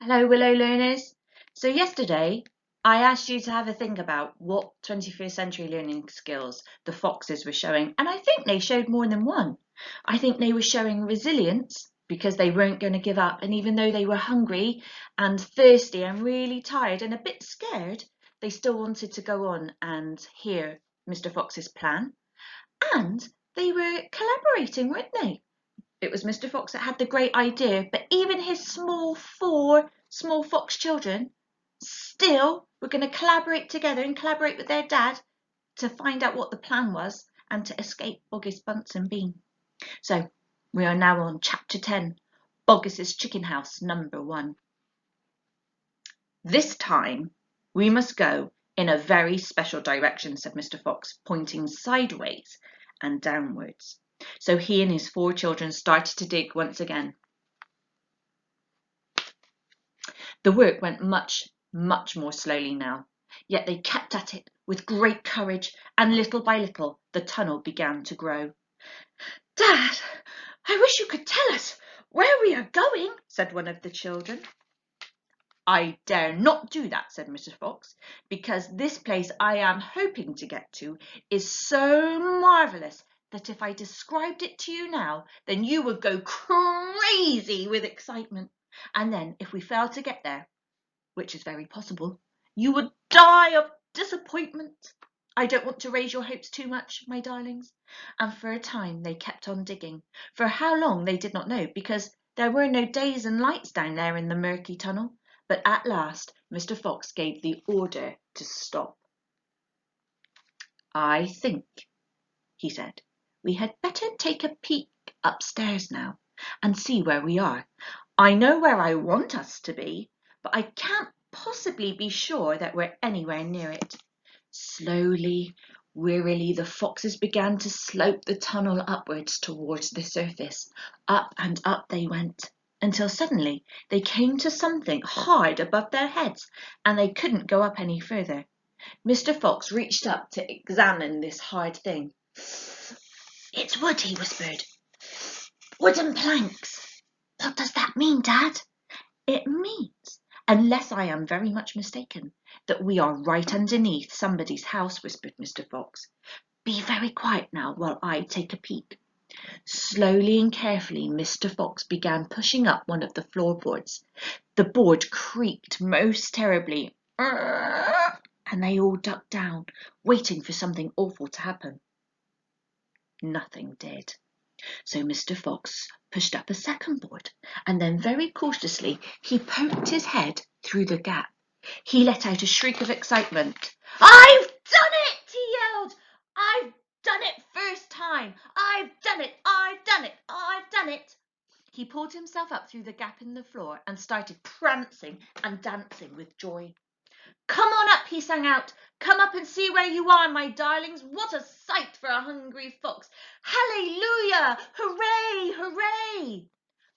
Hello, Willow learners. So yesterday, I asked you to have a think about what 21st century learning skills the foxes were showing, and I think they showed more than one. I think they were showing resilience because they weren't going to give up, and even though they were hungry and thirsty and really tired and a bit scared, they still wanted to go on and hear Mr. Fox's plan. And they were collaborating, weren't they? It was Mr. Fox that had the great idea, but even his four small fox children still were going to collaborate together and collaborate with their dad to find out what the plan was and to escape Boggis, Bunce and Bean. So we are now on chapter 10, Boggis's Chicken House, number 1. This time we must go in a very special direction, said Mr. Fox, pointing sideways and downwards. So he and his 4 children started to dig once again. The work went much more slowly now, yet they kept at it with great courage, and little by little the tunnel began to grow. "Dad, I wish you could tell us where we are going," said one of the children. "I dare not do that," said Mr. Fox, "because this place I am hoping to get to is so marvellous that if I described it to you now, then you would go crazy with excitement. And then if we fail to get there, which is very possible, you would die of disappointment. I don't want to raise your hopes too much, my darlings." And for a time they kept on digging. For how long they did not know, because there were no days and lights down there in the murky tunnel. But at last Mr. Fox gave the order to stop. "I think," he said, "we had better take a peek upstairs now and see where we are. I know where I want us to be, but I can't possibly be sure that we're anywhere near it." Slowly, wearily, the foxes began to slope the tunnel upwards towards the surface. Up and up they went, until suddenly they came to something hard above their heads, and they couldn't go up any further. Mr. Fox reached up to examine this hard thing. "It's wood," he whispered. "Wooden planks." "What does that mean, Dad?" "It means, unless I am very much mistaken, that we are right underneath somebody's house," whispered Mr. Fox. "Be very quiet now while I take a peek." Slowly and carefully Mr. Fox began pushing up one of the floorboards. The board creaked most terribly, and they all ducked down, waiting for something awful to happen. Nothing did. So Mr. Fox pushed up a second board, and then very cautiously he poked his head through the gap. He let out a shriek of excitement. "I've done it!" he yelled. "I've done it first time! I've done it! I've done it! I've done it!" He pulled himself up through the gap in the floor and started prancing and dancing with joy. "Come on up," he sang out. "Come up and see where you are, my darlings. What a sight for a hungry fox! Hallelujah! Hooray! Hooray!"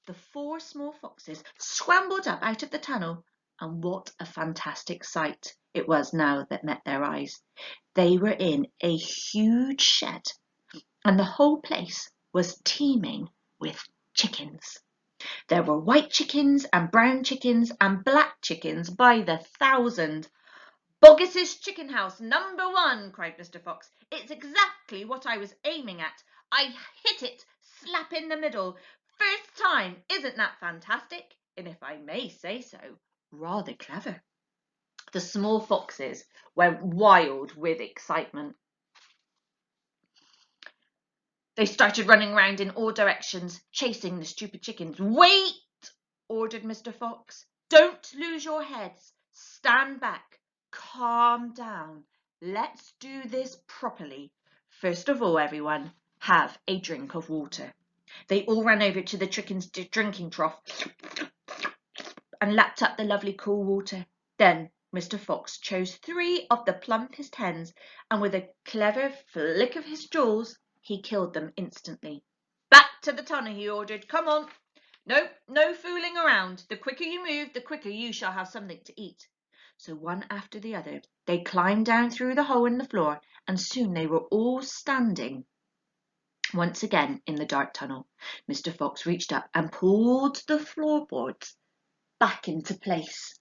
The 4 small foxes scrambled up out of the tunnel, and what a fantastic sight it was now that met their eyes. They were in a huge shed, and the whole place was teeming with chickens. There were white chickens and brown chickens and black chickens by the thousand. "Boggis's Chicken House, number 1, cried Mr. Fox. "It's exactly what I was aiming at. I hit it slap in the middle. First time. Isn't that fantastic? And if I may say so, rather clever." The small foxes went wild with excitement. They started running round in all directions, chasing the stupid chickens. "Wait!" ordered Mr. Fox. "Don't lose your heads. Stand back. Calm down. Let's do this properly. First of all, everyone, have a drink of water." They all ran over to the chicken's drinking trough and lapped up the lovely cool water. Then Mr. Fox chose 3 of the plumpest hens, and with a clever flick of his jaws, he killed them instantly. "Back to the tunnel," he ordered. "Come on. No fooling around. The quicker you move, the quicker you shall have something to eat." So one after the other, they climbed down through the hole in the floor, and soon they were all standing once again in the dark tunnel. Mr. Fox reached up and pulled the floorboards back into place.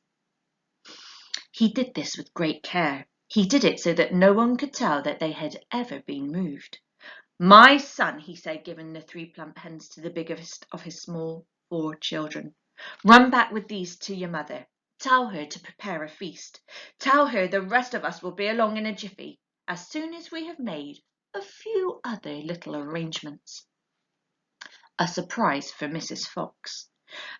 He did this with great care. He did it so that no one could tell that they had ever been moved. "My son," he said, giving the 3 plump hens to the biggest of his small 4 children, "run back with these to your mother. Tell her to prepare a feast. Tell her the rest of us will be along in a jiffy, as soon as we have made a few other little arrangements." A surprise for Mrs. Fox.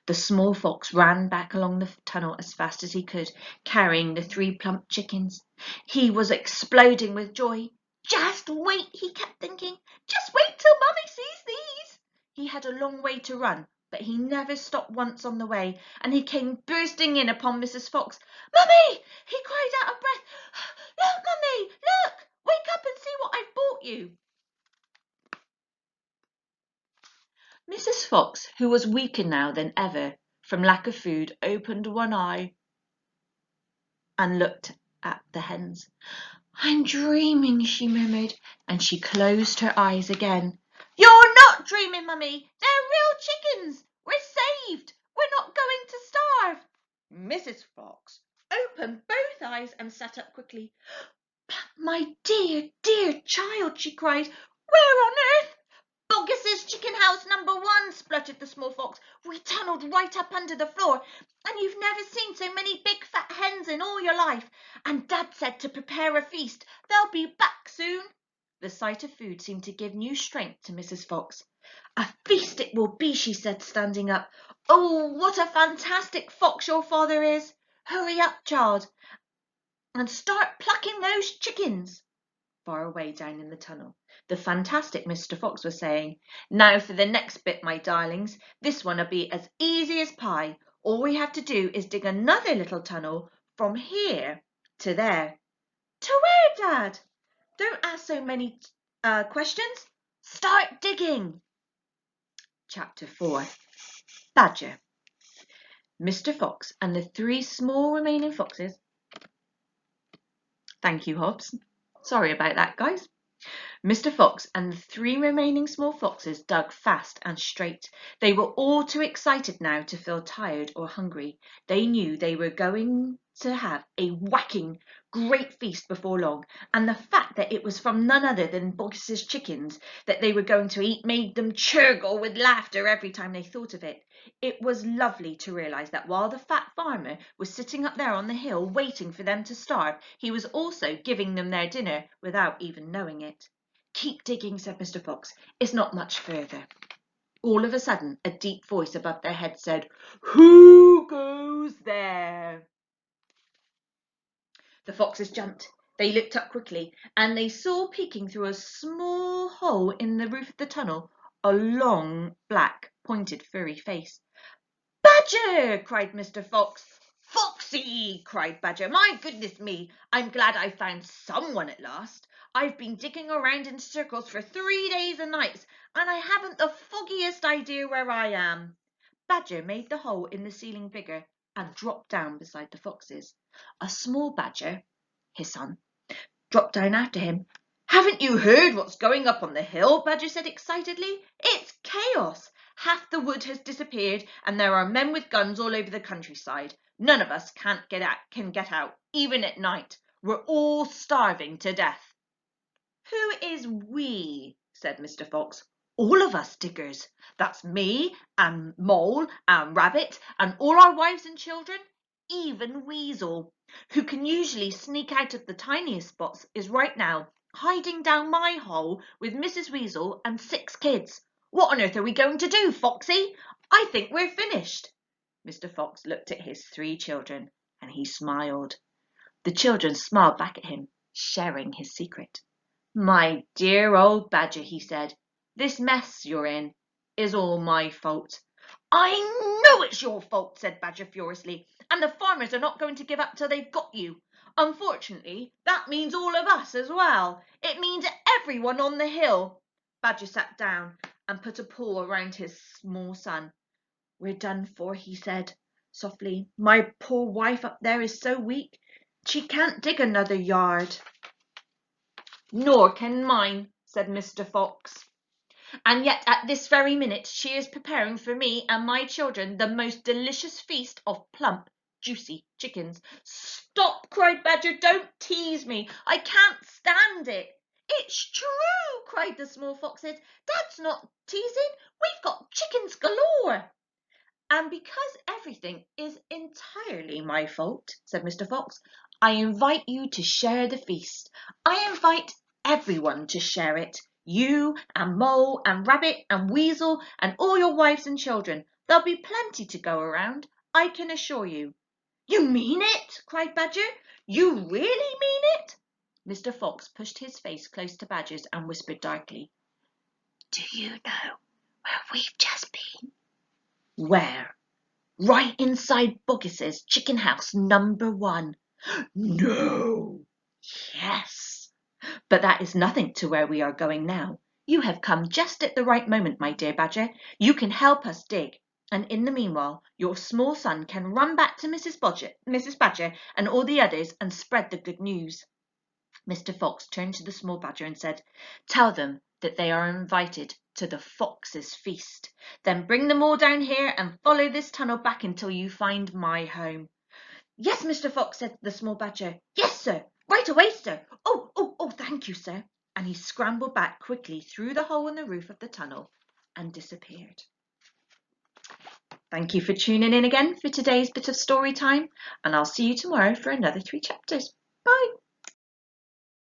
The small fox ran back along the tunnel as fast as he could, carrying the 3 plump chickens. He was exploding with joy. "Just wait," he kept thinking. "Just wait till Mummy sees these." He had a long way to run, but he never stopped once on the way, and he came bursting in upon Mrs. Fox. "Mummy!" he cried out of breath. "Look, Mummy, look! Wake up and see what I've bought you." Mrs. Fox, who was weaker now than ever from lack of food, opened one eye and looked at the hens. "I'm dreaming," she murmured, and she closed her eyes again. "You're not dreaming, Mummy. They're real chickens. We're saved. We're not going to starve." Mrs. Fox opened both eyes and sat up quickly. "My dear, dear child," she cried, "where on earth—" "Boggis's chicken house #1, spluttered the small fox. "We tunnelled right up under the floor, and you've never seen so many big fat hens in all your life. And Dad said to prepare a feast. They'll be back soon." The sight of food seemed to give new strength to Mrs. Fox. "A feast it will be," she said, standing up. "Oh, what a fantastic fox your father is! Hurry up, child, and start plucking those chickens." Far away down in the tunnel, the fantastic Mr. Fox was saying, "Now for the next bit, my darlings. This one'll be as easy as pie. All we have to do is dig another little tunnel from here to there." "To where, Dad?" "Don't ask so many questions. Start digging." Chapter 4. Badger. Mr. Fox and the 3 small remaining foxes. Thank you, Hobbs. Sorry about that, guys. Mr. Fox and the 3 remaining small foxes dug fast and straight. They were all too excited now to feel tired or hungry. They knew they were going to have a whacking great feast before long, and the fact that it was from none other than Boss's chickens that they were going to eat made them churgle with laughter every time they thought of it. It was lovely to realise that while the fat farmer was sitting up there on the hill waiting for them to starve, he was also giving them their dinner without even knowing it. "Keep digging," said Mr. Fox. "It's not much further." All of a sudden, a deep voice above their heads said, "Who goes there?" The foxes jumped. They looked up quickly, and they saw peeking through a small hole in the roof of the tunnel a long, black, pointed, furry face. "Badger!" cried Mr. Fox. "Foxy!" cried Badger. "My goodness me, I'm glad I've found someone at last. I've been digging around in circles for 3 days and nights, and I haven't the foggiest idea where I am." Badger made the hole in the ceiling bigger and dropped down beside the foxes. A small badger, his son, dropped down after him. "Haven't you heard what's going up on the hill?" Badger said excitedly. "It's chaos. Half the wood has disappeared, and there are men with guns all over the countryside. None of us can get out, even at night. We're all starving to death." "Who is we?" said Mr. Fox. "All of us diggers. That's me and Mole and Rabbit and all our wives and children. Even Weasel, who can usually sneak out of the tiniest spots, is right now hiding down my hole with Mrs. Weasel and 6 kids. What on earth are we going to do, Foxy? I think we're finished." Mr. Fox looked at his 3 children and he smiled. The children smiled back at him, sharing his secret. "My dear old Badger," he said, "this mess you're in is all my fault." "I know it's your fault," said Badger furiously, "and the farmers are not going to give up till they've got you. Unfortunately, that means all of us as well. It means everyone on the hill." Badger sat down and put a paw around his small son. "We're done for," he said softly. "My poor wife up there is so weak, she can't dig another yard." "Nor can mine," said Mr. Fox. And yet at this very minute she is preparing for me and my children the most delicious feast of plump, juicy chickens. Stop, cried Badger, don't tease me. I can't stand it. It's true, cried the small foxes. Dad's not teasing. We've got chickens galore. And because everything is entirely my fault, said Mr. Fox, I invite you to share the feast. I invite everyone to share it. You and Mole and Rabbit and Weasel and all your wives and children. There'll be plenty to go around, I can assure you. You mean it? Cried Badger. You really mean it? Mr. Fox pushed his face close to Badger's and whispered darkly, Do you know where we've just been? Where? Right inside Boggis's chicken house #1. No. Yes. But that is nothing to where we are going now. You have come just at the right moment, my dear Badger. You can help us dig, and in the meanwhile your small son can run back to Mrs. Badger and all the others and spread the good news. Mr. Fox turned to the small Badger and said, Tell them that they are invited to the Fox's feast. Then bring them all down here and follow this tunnel back until you find my home. Yes, Mr. Fox, said the small Badger. Yes, sir. Right away, sir. Oh, thank you, sir. And he scrambled back quickly through the hole in the roof of the tunnel and disappeared. Thank you for tuning in again for today's bit of story time, and I'll see you tomorrow for another 3 chapters. Bye.